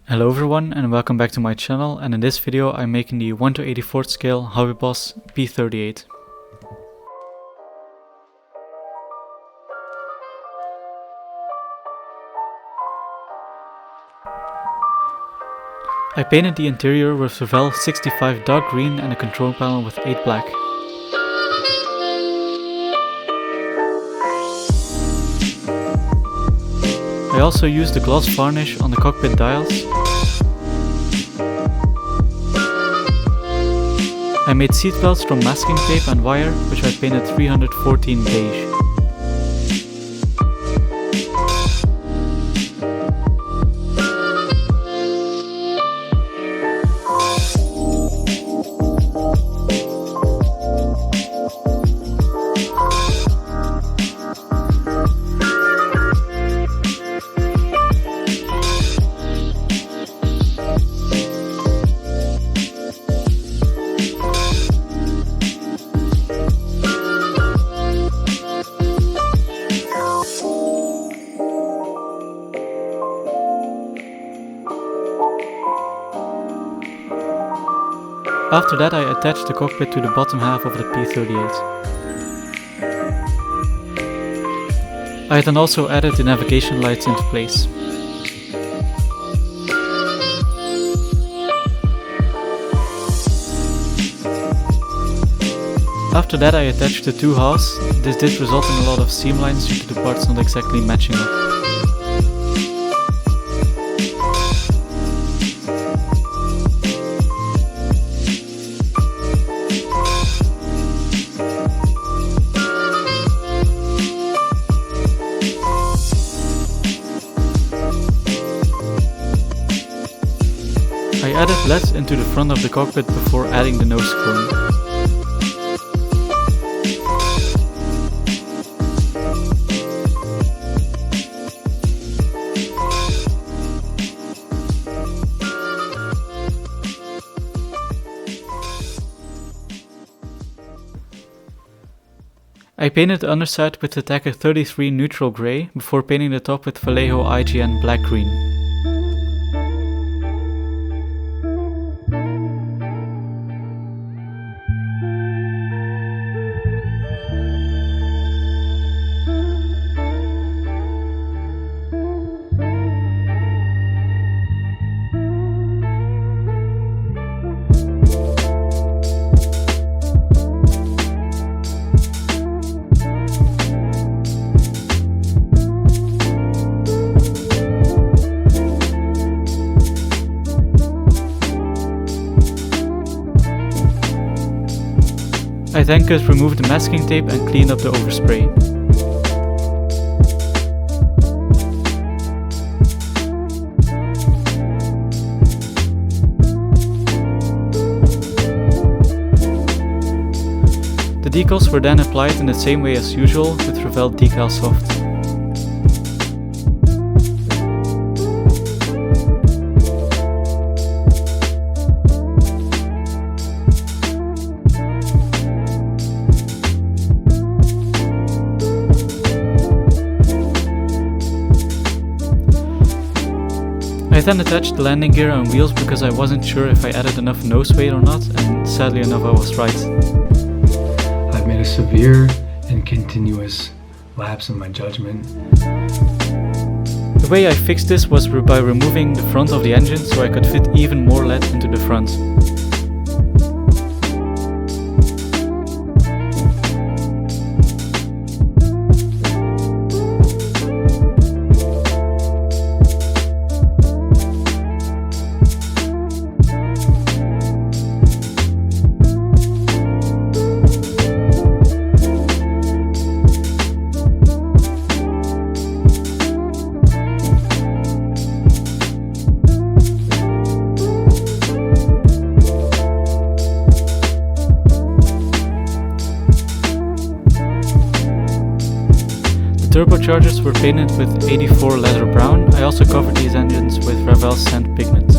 Hello everyone and welcome back to my channel, and in this video I'm making the 1/84 scale HobbyBoss P-38. I painted the interior with Revell 65 dark green and a control panel with 8 black. I also used the gloss varnish on the cockpit dials. I made seatbelts from masking tape and wire, which I painted 314 beige. After that I attached the cockpit to the bottom half of the P-38. I then also added the navigation lights into place. After that I attached the two halves. This did result in a lot of seam lines due to the parts not exactly matching up. I added LEDs into the front of the cockpit before adding the nose cone. I painted the underside with the Tacker 33 neutral grey before painting the top with Vallejo IGN black green. I then could remove the masking tape and clean up the overspray. The decals were then applied in the same way as usual with Revell Decal Soft. I then attached the landing gear and wheels because I wasn't sure if I added enough nose weight or not, and sadly enough I was right. I've made a severe and continuous lapse in my judgment. The way I fixed this was by removing the front of the engine so I could fit even more LED into the front. The turbochargers were painted with 84 leather brown. I also covered these engines with Revell sand pigment.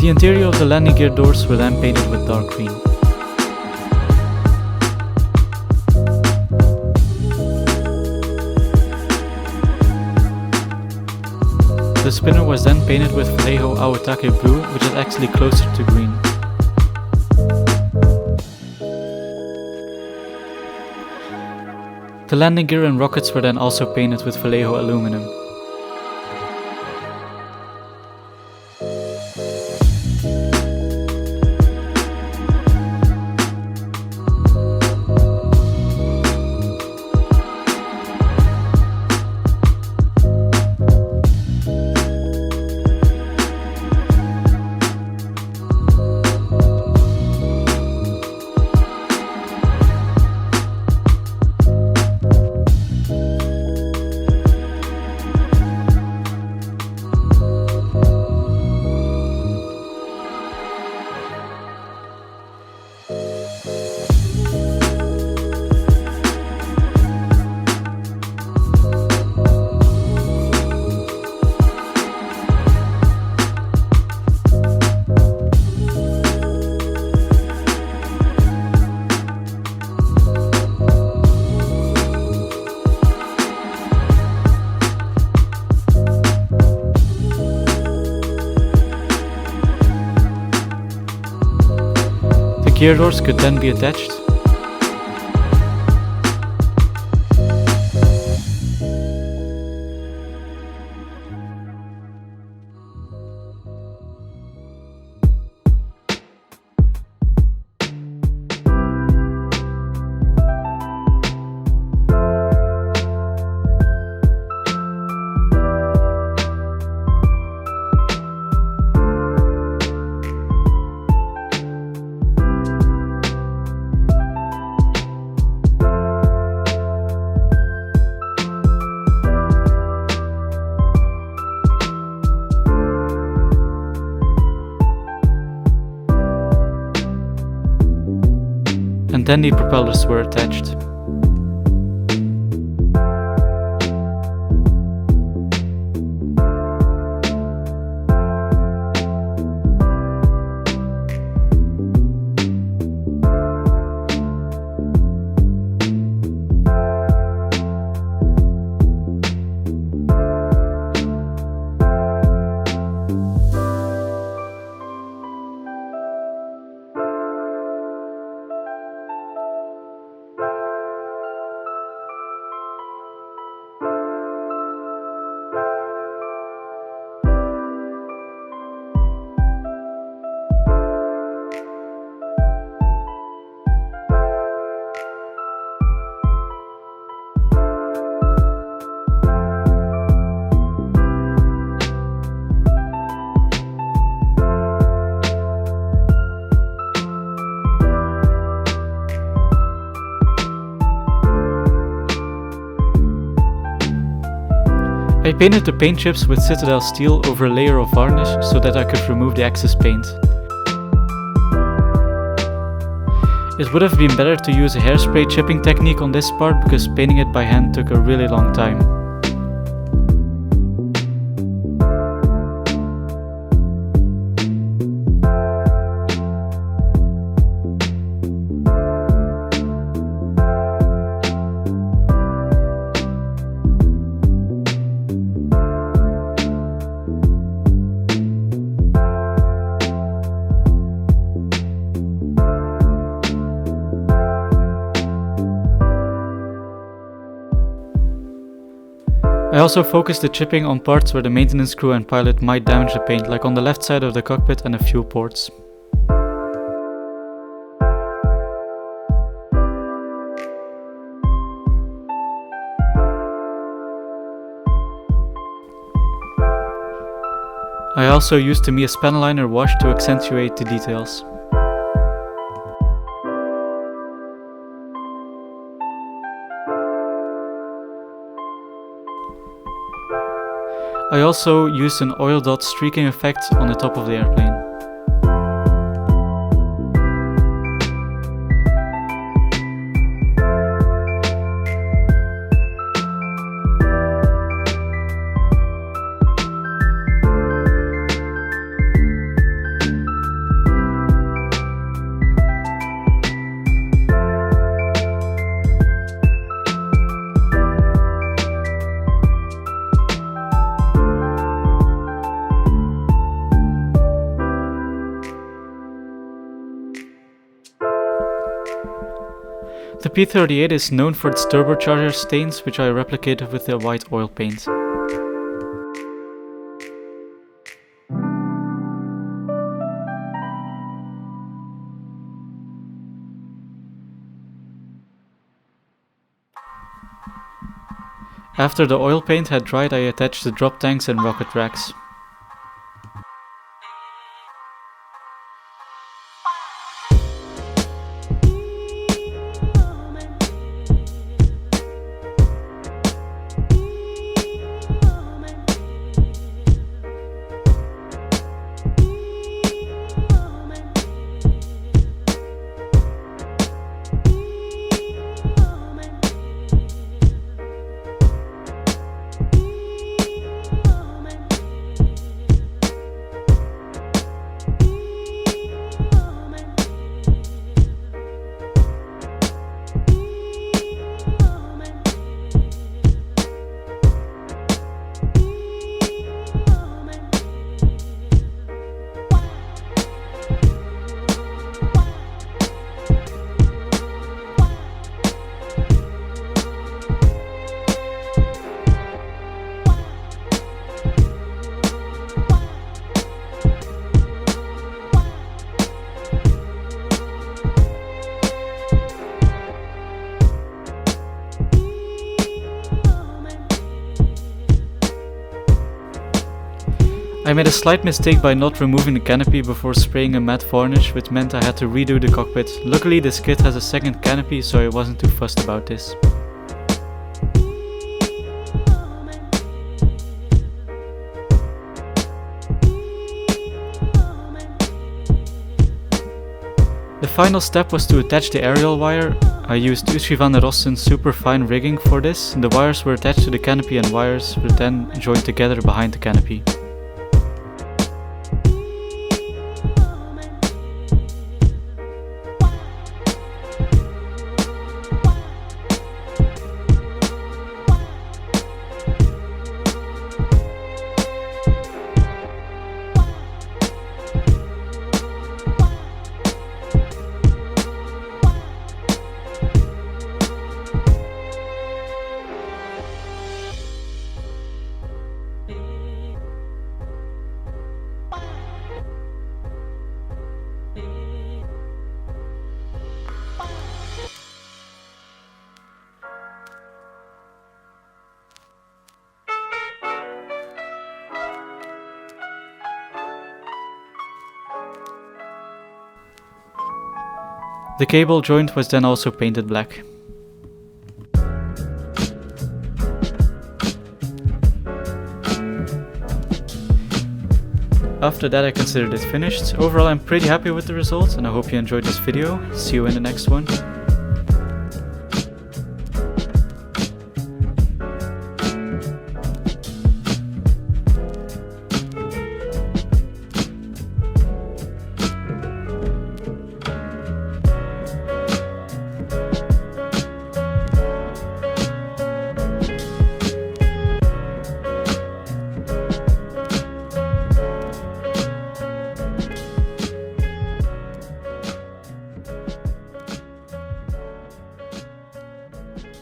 The interior of the landing gear doors were then painted with dark green. The spinner was then painted with Vallejo Awatake blue, which is actually closer to green. The landing gear and rockets were then also painted with Vallejo aluminum. Gear doors could then be attached. And then the propellers were attached. I painted the paint chips with Citadel steel over a layer of varnish so that I could remove the excess paint. It would have been better to use a hairspray chipping technique on this part because painting it by hand took a really long time. I also focused the chipping on parts where the maintenance crew and pilot might damage the paint, like on the left side of the cockpit and a few ports. I also used Tamiya Spanliner wash to accentuate the details. I also used an oil dot streaking effect on the top of the airplane. P-38 is known for its turbocharger stains, which I replicated with the white oil paint. After the oil paint had dried, I attached the drop tanks and rocket racks. I made a slight mistake by not removing the canopy before spraying a matte varnish, which meant I had to redo the cockpit. Luckily this kit has a second canopy, so I wasn't too fussed about this. The final step was to attach the aerial wire. I used Uchi van der Rossen's super fine rigging for this. The wires were attached to the canopy and wires were then joined together behind the canopy. The cable joint was then also painted black. After that I considered it finished. Overall I'm pretty happy with the results and I hope you enjoyed this video. See you in the next one.